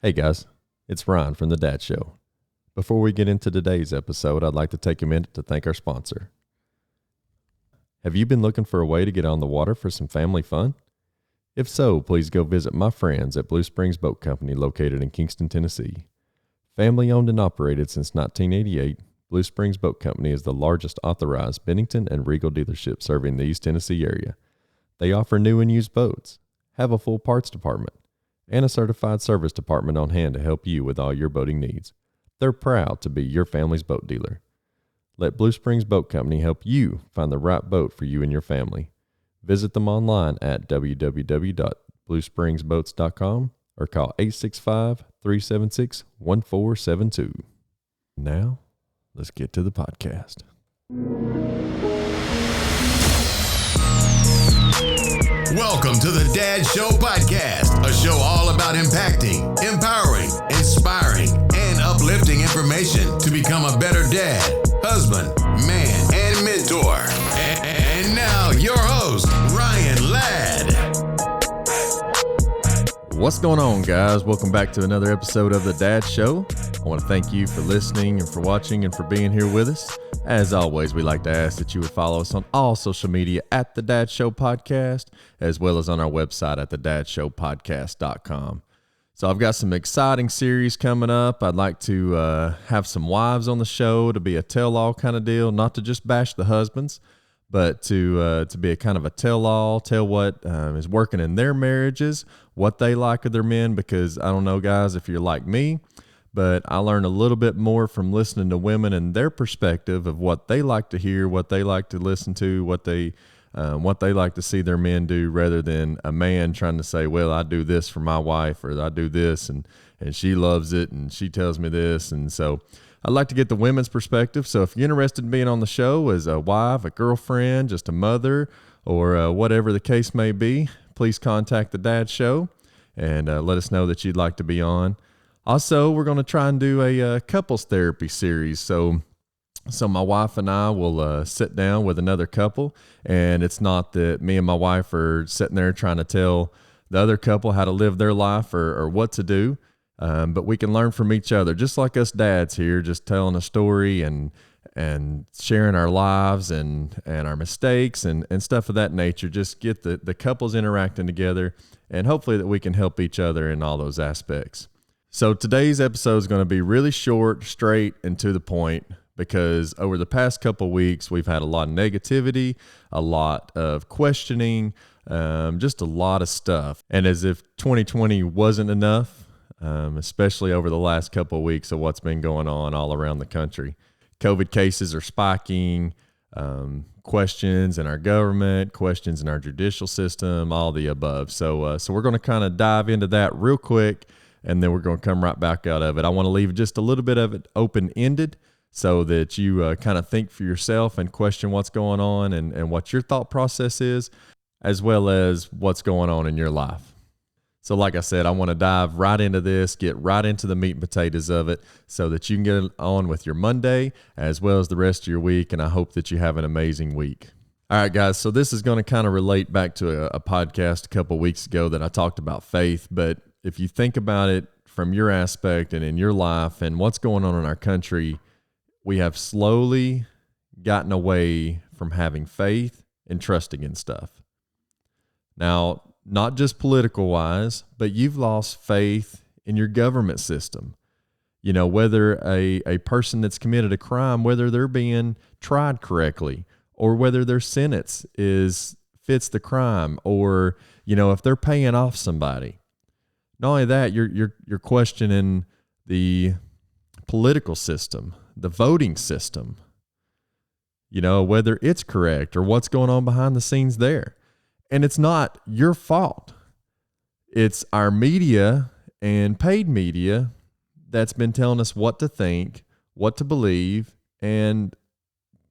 Hey guys, it's Ryan from The Dad Show. Before we get into today's episode, I'd like to take a minute to thank our sponsor. Have you been looking for a way to get on the water for some family fun? If so, please go visit my friends at Blue Springs Boat Company located in Kingston, Tennessee. Family owned and operated since 1988, Blue Springs Boat Company is the largest authorized Bennington and Regal dealership serving the East Tennessee area. They offer new and used boats, have a full parts department, and a certified service department on hand to help you with all your boating needs. They're proud to be your family's boat dealer. Let Blue Springs Boat Company help you find the right boat for you and your family. Visit them online at www.bluespringsboats.com or call 865-376-1472. Now, let's get to the podcast. Welcome to the Dad Show Podcast, a show all about impacting, empowering, inspiring, and uplifting information to become a better dad, husband, man, and mentor. And now, your host, Ryan Ladd. What's going on, guys? Welcome back to another episode of The Dad Show. I want to thank you for listening and for watching and for being here with us. As always, we like to ask that you would follow us on all social media at The Dad Show Podcast, as well as on our website at thedadshowpodcast.com. So I've got some exciting series coming up. I'd like to have some wives on the show to be a tell-all kind of deal, not to just bash the husbands, but to be a kind of a tell-all, tell what is working in their marriages, what they like of their men, because I don't know, guys, if you're like me, but I learn a little bit more from listening to women and their perspective of what they like to hear, what they like to listen to, what they like to see their men do, rather than a man trying to say, well, I do this for my wife, or I do this, and she loves it, and she tells me this. And so I'd like to get the women's perspective. So if you're interested in being on the show as a wife, a girlfriend, just a mother, or whatever the case may be, please contact The Dad Show and let us know that you'd like to be on. Also, we're going to try and do a couples therapy series. So my wife and I will sit down with another couple, and it's not that me and my wife are sitting there trying to tell the other couple how to live their life or what to do, but we can learn from each other, just like us dads here, just telling a story and sharing our lives and our mistakes and stuff of that nature. Just get the couples interacting together, and hopefully that we can help each other in all those aspects. So today's episode is going to be really short, straight, and to the point, because over the past couple weeks, we've had a lot of negativity, a lot of questioning, just a lot of stuff. And as if 2020 wasn't enough, especially over the last couple of weeks of what's been going on all around the country. COVID cases are spiking, questions in our government, questions in our judicial system, all the above. So we're going to kind of dive into that real quick, and then we're going to come right back out of it. I want to leave just a little bit of it open-ended so that you kind of think for yourself and question what's going on and what your thought process is, as well as what's going on in your life. So like I said, I want to dive right into this, get right into the meat and potatoes of it so that you can get on with your Monday as well as the rest of your week, and I hope that you have an amazing week. All right, guys, so this is going to kind of relate back to a podcast a couple weeks ago that I talked about faith, but if you think about it from your aspect and in your life and what's going on in our country, we have slowly gotten away from having faith and trusting in stuff. Now, not just political wise, but you've lost faith in your government system. You know, whether a person that's committed a crime, whether they're being tried correctly, or whether their sentence fits the crime, or, you know, if they're paying off somebody. Not only that, you're questioning the political system, the voting system, you know, whether it's correct or what's going on behind the scenes there. And it's not your fault. It's our media and paid media that's been telling us what to think, what to believe, and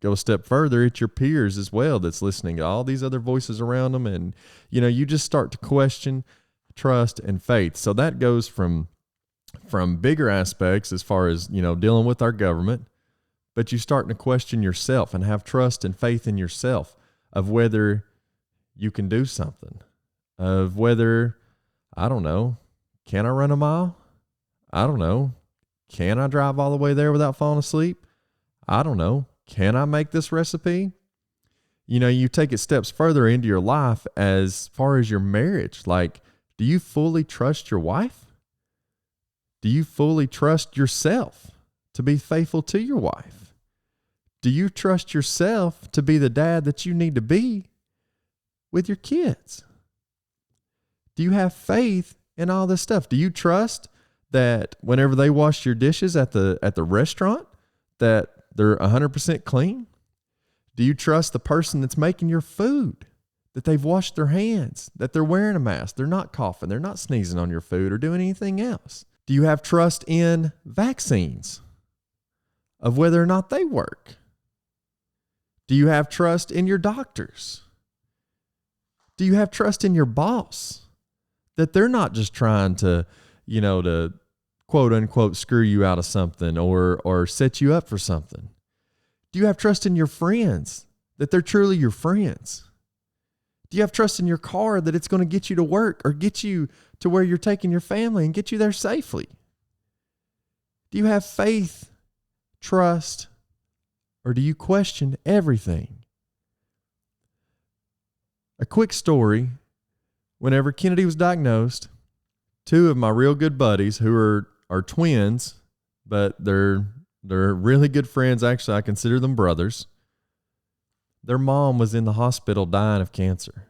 go a step further, it's your peers as well that's listening to all these other voices around them. And, you know, you just start to question trust and faith. So that goes from bigger aspects as far as, you know, dealing with our government, but you starting to question yourself and have trust and faith in yourself of whether you can do something, of whether, I don't know, can I run a mile? I don't know. Can I drive all the way there without falling asleep? I don't know. Can I make this recipe? You know, you take it steps further into your life as far as your marriage. Like, do you fully trust your wife? Do you fully trust yourself to be faithful to your wife? Do you trust yourself to be the dad that you need to be with your kids? Do you have faith in all this stuff? Do you trust that whenever they wash your dishes at the restaurant, that they're 100% clean? Do you trust the person that's making your food, that they've washed their hands, that they're wearing a mask, they're not coughing, they're not sneezing on your food or doing anything else? Do you have trust in vaccines, of whether or not they work? Do you have trust in your doctors? Do you have trust in your boss, that they're not just trying to, to quote unquote screw you out of something or set you up for something? Do you have trust in your friends, that they're truly your friends? Do you have trust in your car that it's going to get you to work or get you to where you're taking your family and get you there safely? Do you have faith, trust, or do you question everything? A quick story. Whenever Kennedy was diagnosed, two of my real good buddies who are twins, but they're really good friends. Actually, I consider them brothers. Their mom was in the hospital dying of cancer.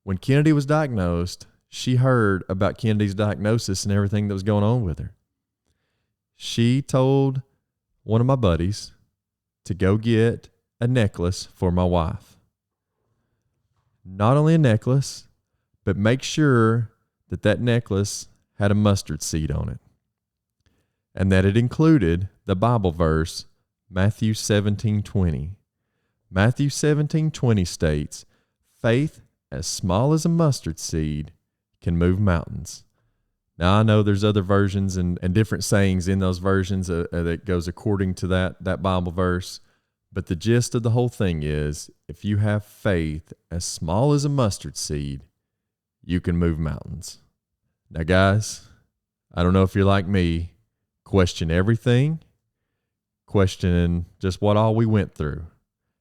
When Kennedy was diagnosed, she heard about Kennedy's diagnosis and everything that was going on with her. She told one of my buddies to go get a necklace for my wife. Not only a necklace, but make sure that necklace had a mustard seed on it, and that it included the Bible verse, Matthew 17:20. Matthew 17:20 states, faith as small as a mustard seed can move mountains. Now, I know there's other versions and different sayings in those versions that goes according to that Bible verse, but the gist of the whole thing is, if you have faith as small as a mustard seed, you can move mountains. Now, guys, I don't know if you're like me, question everything, questioning just what all we went through,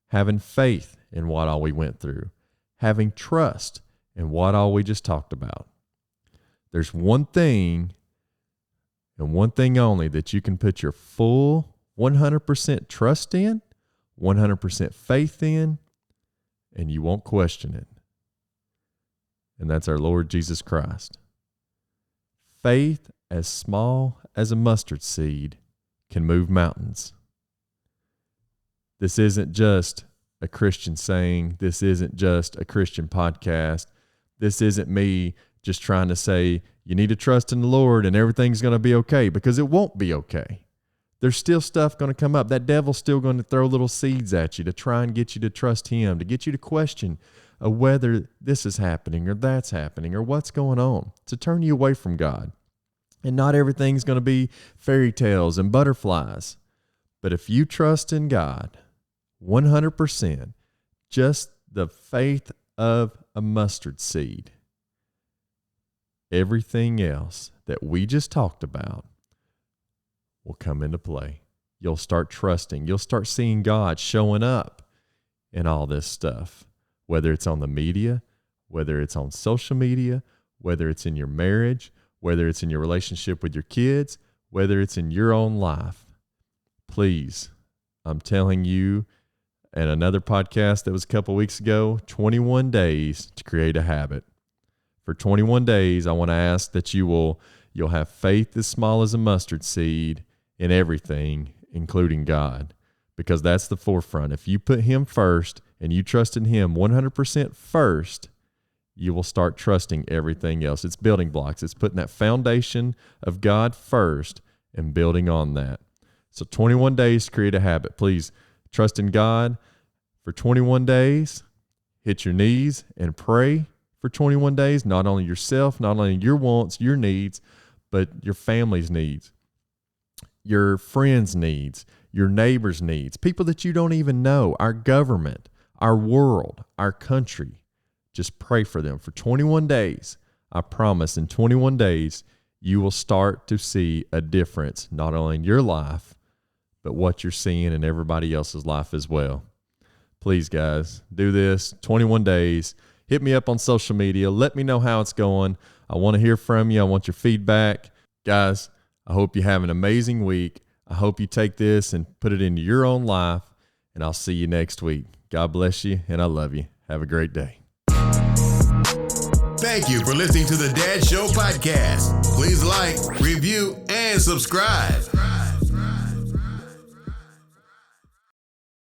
having faith in what all we went through, having trust in what all we just talked about. There's one thing and one thing only that you can put your full 100% trust in, 100% faith in, and you won't question it. And that's our Lord Jesus Christ. Faith as small as a mustard seed can move mountains. This isn't just a Christian saying. This isn't just a Christian podcast. This isn't me just trying to say you need to trust in the Lord and everything's going to be okay, because it won't be okay. There's still stuff going to come up. That devil's still going to throw little seeds at you to try and get you to trust him, to get you to question whether this is happening or that's happening or what's going on, to turn you away from God. And not everything's going to be fairy tales and butterflies. But if you trust in God 100%, just the faith of a mustard seed, everything else that we just talked about will come into play. You'll start trusting. You'll start seeing God showing up in all this stuff, whether it's on the media, whether it's on social media, whether it's in your marriage, whether it's in your relationship with your kids, whether it's in your own life. Please, I'm telling you, and another podcast that was a couple weeks ago, 21 days to create a habit. For 21 days, I want to ask that you'll have faith as small as a mustard seed in everything, including God, because that's the forefront. If you put him first and you trust in him 100% first, you will start trusting everything else. It's building blocks. It's putting that foundation of God first and building on that. So 21 days to create a habit. Please trust in God for 21 days. Hit your knees and pray for 21 days. Not only yourself, not only your wants, your needs, but your family's needs, your friends' needs, your neighbors' needs, people that you don't even know, our government, our world, our country. Just pray for them for 21 days. I promise in 21 days, you will start to see a difference, not only in your life, but what you're seeing in everybody else's life as well. Please, guys, do this. 21 days. Hit me up on social media. Let me know how it's going. I want to hear from you. I want your feedback. Guys, I hope you have an amazing week. I hope you take this and put it into your own life, and I'll see you next week. God bless you, and I love you. Have a great day. Thank you for listening to the Dad Show podcast. Please like, review, and subscribe.